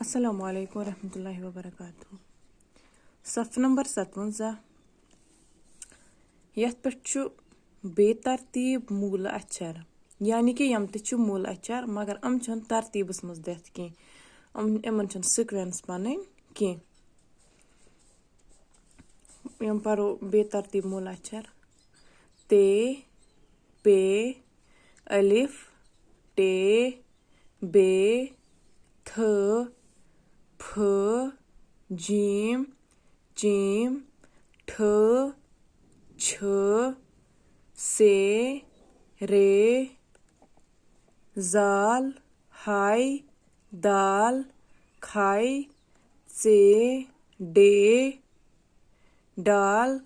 अस्सलामु अलैकुम रहमतुल्लाहि व बरकातुहू। सफ नंबर 57 यथ पे बेतरतीब मूल अक्षर यानी कि यम ते मूल अक्षर मगर हम तरतीबस मज दिथ कह इमन सिक्वेंस पन कह यम परो बेतरतीब मूल अक्षर ते पे अलिफ टे बे थ फ जीम चीम ठ छ से रे जाल हाय दाल खाय से डे डाल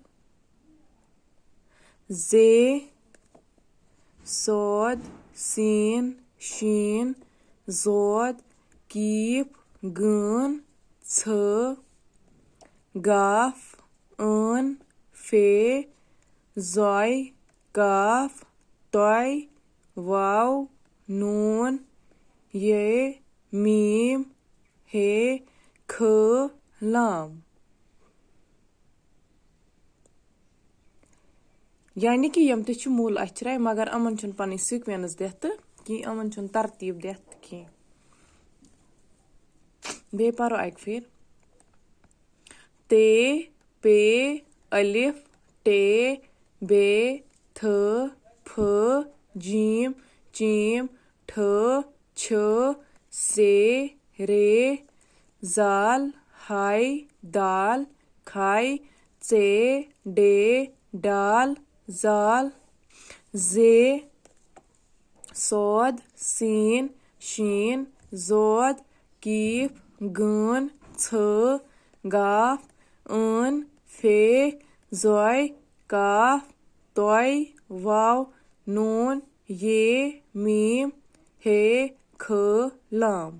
जे सौद सीन शीन जोद कीफ गन छ गाफ अन फे जोय काफ तोय वाव नून ये मीम हे ख लाम। यानी कि यम ते मूल अक्षर मगर अमन पन सिक्वेंस दिथ कि अमन तरतीब दिथ कह बे परो अक फिर ते पे अलिफ टे बे थ फ जीम चीम ठ छ से रे जाल हाय दाल खाय से डे डाल जाल जे सौद सीन शीन जोद कीफ गन छ गाफ अन फे जोय काफ तोय वाव नून ये मीम हे ख लाम।